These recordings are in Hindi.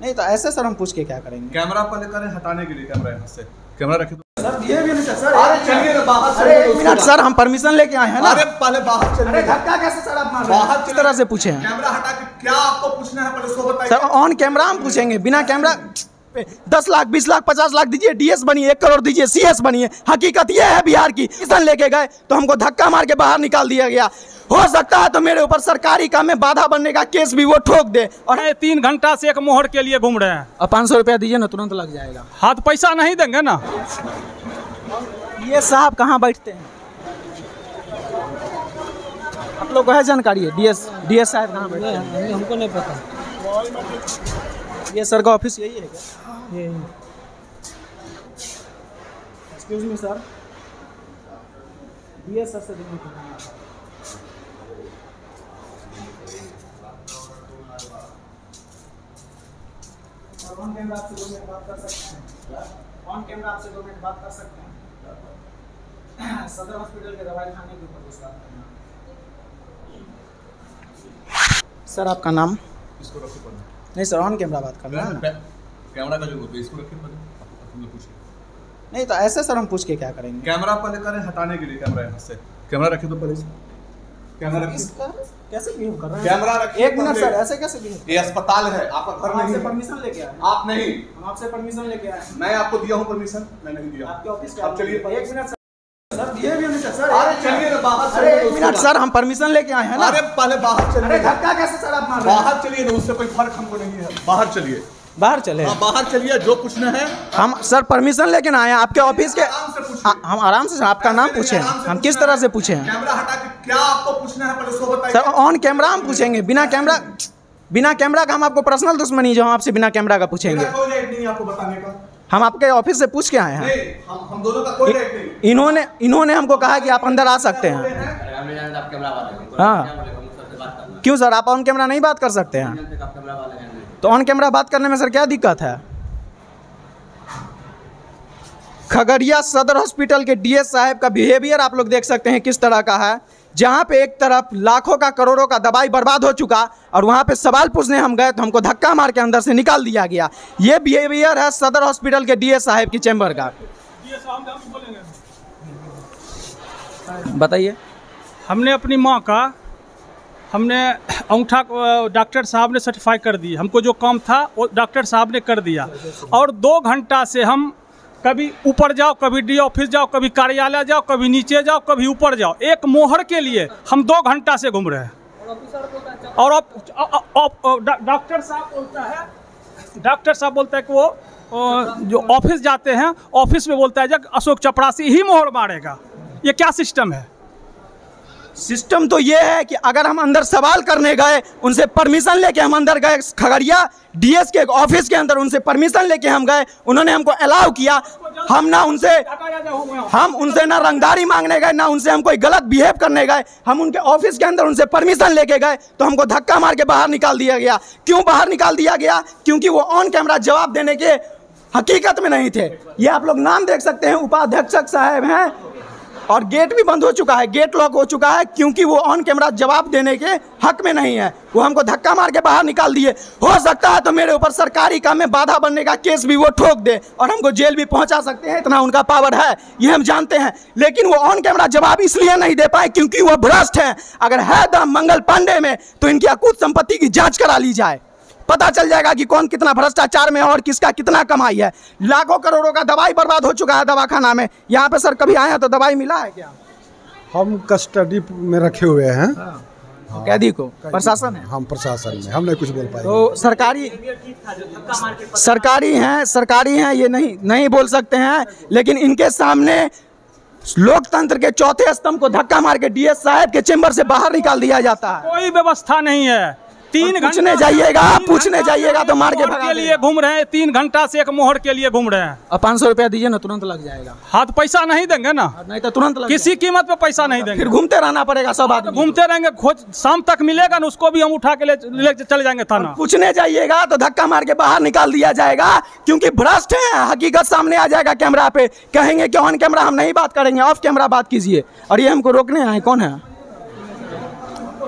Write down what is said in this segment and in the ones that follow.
नहीं तो ऐसे सर हम पूछ के क्या करेंगे? कैमरा पहले करें हटाने के लिए, कैमरा यहाँ से कैमरा रखे तो सर ये भी नहीं सर। अरे चलिए ना बाहर, अरे एक मिनट सर, हम परमिशन लेके आए हैं ना। अरे पहले बाहर चलिए। अरे धक्का कैसे सर आप मार रहे हैं? बाहर किस तरह से पूछे हैं? कैमरा हटा के क्या आपको पूछना है पहले उसको बताइए। सर ऑन कैमरा हम पूछेंगे, बिना कैमरा 10 लाख 20 लाख 50 लाख दीजिए, डीएस बनिए, 1 करोड़ दीजिए, सीएस बनिए। हकीकत ये है बिहार की। किसान लेके गए तो हमको धक्का मार के बाहर निकाल दिया गया। हो सकता है तो मेरे ऊपर सरकारी काम में बाधा बनने का केस भी वो ठोक दे। और 3 घंटा से एक मोहर के लिए घूम रहे हैं। अब 500 रुपया दीजिए ना, तुरंत लग जाएगा। हाथ पैसा नहीं देंगे ना। ये साहब कहाँ बैठते हैं? आप लोग को है जानकारी है? डीएस साहब कहाँ बैठते हैं? हमको नहीं पता। ये सर का ऑफिस यही है क्या? Excuse me sir, DS sir से ऑन कैमरा आपसे 2 मिनट बात कर सकते हैं? ऑन कैमरा आपसे 2 मिनट बात कर सकते हैं? सदर हॉस्पिटल के दवाई खाने के ऊपर उसका सर आपका नाम? इसको रखो पहले। नहीं सर, ऑन कैमरा बात करना है। कैमरा का जो होता है इसको रखिए पहले, तुम लोग पूछिए। नहीं तो ऐसे सर हम पूछ के क्या करेंगे? कैमरा पहले करें हटाने के लिए, कैमरा यहाँ से कैमरा रखे तो पहले कैमरा रखिए। कैसे बिहेव कर रहे हैं? कैमरा रखिए। 1 मिनट सर, ऐसे कैसे बिहेव? ये अस्पताल है, आपका घर नहीं आपसे है। परमिशन लेके आए? आप नहीं, हम आपसे परमिशन लेके आए। मैं आपको दिया हूँ परमिशन? मैं नहीं दिया। आपके ऑफिस के अब चलिए। 1 मिनट सर, ये भी नहीं सर। अरे चलिए ना बाहर। अरे 1 मिनट सर, हम परमिशन लेके आए हैं ना। अरे पहले बाहर अरे चलिए। धक्का कैसे सर आप मार रहे हैं? बाहर चलिए ना, उससे कोई फर्क हमको नहीं है। बाहर चलिए। बाहर चले? हाँ बाहर चलिए, जो पूछना है। हम सर परमिशन लेके ना आए हैं आपके ऑफिस के। आराम से पूछिए। हम आराम से, आपका नाम पूछे हैं? हम किस तरह से पूछे हैं? कैमरा हटा के क्या आपको पूछना है पहले उसको बताइए। सर ऑन कैमरा हम पूछेंगे, बिना कैमरा का हम आपको पर्सनल दुश्मनी जो हम आपसे बिना कैमरा का पूछेंगे। मेरा कोई राइट नहीं है आपको बताने का। हम आपके ऑफिस से पूछ के आए हैं। नहीं, हम दोनों का कोई राइट नहीं। इन्होंने हमको कहा कि आप अंदर आ सकते हैं। हाँ क्यों सर, आप ऑन कैमरा नहीं बात कर सकते हैं? तो ऑन कैमरा बात करने में सर क्या दिक्कत है? खगड़िया सदर हॉस्पिटल के डीएस साहब का बिहेवियर आप लोग देख सकते हैं किस तरह का है। जहां पे एक तरफ लाखों का करोड़ों का दवाई बर्बाद हो चुका और वहां पे सवाल पूछने हम गए तो हमको धक्का मार के अंदर से निकाल दिया गया। ये बिहेवियर है सदर हॉस्पिटल के डीएस साहब की चैम्बर का। बताइए। हमने अपनी माँ का अंगूठा डॉक्टर साहब ने सर्टिफाई कर दी। हमको जो काम था वो डॉक्टर साहब ने कर दिया। और 2 घंटा से हम कभी ऊपर जाओ, कभी डी ऑफिस जाओ, कभी कार्यालय जाओ, कभी नीचे जाओ, कभी ऊपर जाओ। एक मोहर के लिए हम 2 घंटा से घूम रहे हैं। और डॉक्टर साहब बोलता है कि वो जो ऑफिस जाते हैं, ऑफिस में बोलता है जब अशोक चपरासी ही मोहर मारेगा। ये क्या सिस्टम है? सिस्टम तो ये है कि अगर हम अंदर सवाल करने गए, उनसे परमिशन लेके हम अंदर गए, खगड़िया डीएस के ऑफिस के अंदर उनसे परमिशन लेके हम गए, उन्होंने हमको अलाउ किया। हम उनसे ना रंगदारी मांगने गए, ना उनसे हम कोई गलत बिहेव करने गए। हम उनके ऑफिस के अंदर उनसे परमिशन लेके गए तो हमको धक्का मार के बाहर निकाल दिया गया। क्यों बाहर निकाल दिया गया? क्योंकि वो ऑन कैमरा जवाब देने के हकीकत में नहीं थे। ये आप लोग नाम देख सकते हैं, उपाध्यक्ष साहब हैं। और गेट भी बंद हो चुका है, गेट लॉक हो चुका है, क्योंकि वो ऑन कैमरा जवाब देने के हक में नहीं है। वो हमको धक्का मार के बाहर निकाल दिए। हो सकता है तो मेरे ऊपर सरकारी काम में बाधा बनने का केस भी वो ठोक दे और हमको जेल भी पहुंचा सकते हैं। इतना उनका पावर है, ये हम जानते हैं। लेकिन वो ऑन कैमरा जवाब इसलिए नहीं दे पाए क्योंकि वो भ्रष्ट हैं। अगर है दम मंगल पांडे में तो इनकी अकूत संपत्ति की जाँच करा ली जाए, पता चल जाएगा कि कौन कितना भ्रष्टाचार में और किसका कितना कमाई है। लाखों करोड़ों का दवाई बर्बाद हो चुका है दवाखाना में। यहाँ पे सर कभी आए हैं तो दवाई मिला है क्या? हम कस्टडी में रखे हुए हैं। कैदी को प्रशासन है? हम प्रशासन में, हम नहीं कुछ बोल पाए। तो सरकारी हैं ये नहीं बोल सकते हैं। लेकिन इनके सामने लोकतंत्र के चौथे स्तंभ को धक्का मार के डीएस साहब के चेंबर से बाहर निकाल दिया जाता है। कोई व्यवस्था नहीं है। 3 घंटे पूछने जाइएगा तो मार के लिए घूम रहे हैं। 3 घंटा से एक मोहर के लिए घूम रहे हैं। अब 500 रुपया दीजिए ना, तुरंत लग जाएगा। हाथ पैसा नहीं देंगे ना, नहीं तो तुरंत लग किसी कीमत पे पैसा नहीं देंगे। फिर घूमते रहना पड़ेगा, सब आदमी घूमते रहेंगे। खोज शाम तक मिलेगा ना, उसको भी हम उठा के ले चले जाएंगे थाना। पूछने जाइएगा तो धक्का मार के बाहर निकाल दिया जाएगा क्योंकि भ्रष्ट है। हकीकत सामने आ जाएगा कैमरा पे। कहेंगे कि ऑन कैमरा हम नहीं बात करेंगे, ऑफ कैमरा बात कीजिए। और ये हमको रोकने आए कौन है?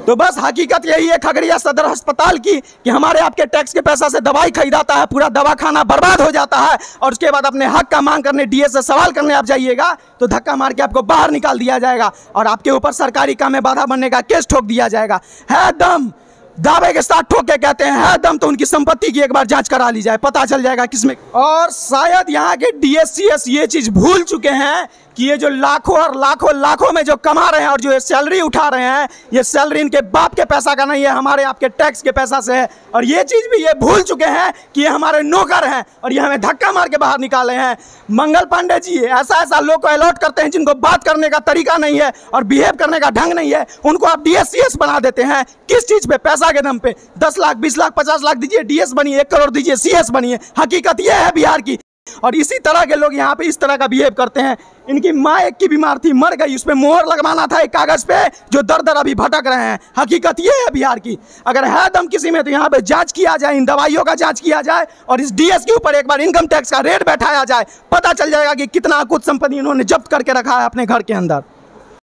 तो बस हकीकत यही है खगड़िया सदर अस्पताल की कि हमारे आपके टैक्स के पैसा से दवाई खरीदाता है, पूरा दवाखाना बर्बाद हो जाता है और उसके बाद अपने हक का मांग करने डीएस से सवाल करने आप जाइएगा तो धक्का मार के आपको बाहर निकाल दिया जाएगा और आपके ऊपर सरकारी काम में बाधा बनने का केस ठोक दिया जाएगा। है दम, दावे के साथ ठोक के कहते हैं है दम तो उनकी संपत्ति की एक बार जांच करा ली जाए, पता चल जाएगा किसमें। और शायद यहाँ के डीएससीएस ये चीज भूल चुके हैं कि ये जो लाखों और लाखों में जो कमा रहे हैं और जो ये सैलरी उठा रहे हैं, ये सैलरी इनके बाप के पैसा का नहीं है, हमारे आपके टैक्स के पैसा से है। और ये चीज़ भी ये भूल चुके हैं कि ये हमारे नौकर हैं और ये हमें धक्का मार के बाहर निकाले हैं। मंगल पांडे जी ऐसा लोग को अलॉट करते हैं जिनको बात करने का तरीका नहीं है और बिहेव करने का ढंग नहीं है, उनको आप डीएससीएस बना देते हैं। किस चीज़ पे? पैसा के दम पे। 10 लाख 20 लाख 50 लाख दीजिए डीएस बनिए, 1 करोड़ दीजिए सीएस बनिए। हकीकत ये है बिहार की। और इसी तरह के लोग यहाँ पे इस तरह का बिहेव करते हैं। इनकी माँ एक की बीमार थी, मर गई, उस पर मोहर लगवाना था एक कागज पे, जो दर दर अभी भटक रहे हैं। हकीकत ये है बिहार की। अगर है दम किसी में तो यहाँ पे जांच किया जाए, इन दवाइयों का जांच किया जाए और इस डीएस के ऊपर एक बार इनकम टैक्स का रेट बैठाया जाए, पता चल जाएगा कि कितना कुछ संपत्ति इन्होंने जब्त करके रखा है अपने घर के अंदर।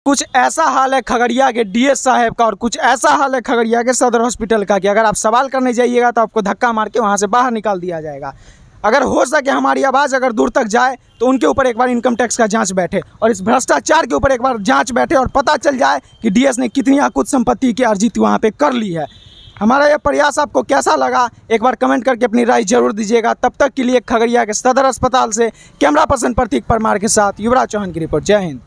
कुछ ऐसा हाल है खगड़िया के डीएस साहब का और कुछ ऐसा हाल है खगड़िया के सदर हॉस्पिटल का कि अगर आप सवाल करने जाइएगा तो आपको धक्का मार के वहाँ से बाहर निकाल दिया जाएगा। अगर हो सके हमारी आवाज़ अगर दूर तक जाए तो उनके ऊपर एक बार इनकम टैक्स का जांच बैठे और इस भ्रष्टाचार के ऊपर एक बार जांच बैठे और पता चल जाए कि डीएस ने कितनी अकुत संपत्ति की अर्जित वहाँ पे कर ली है। हमारा यह प्रयास आपको कैसा लगा एक बार कमेंट करके अपनी राय जरूर दीजिएगा। तब तक के लिए खगड़िया के सदर अस्पताल से कैमरा पर्सन प्रतीक परमार के साथ युवराज चौहान की रिपोर्ट। जय हिंद।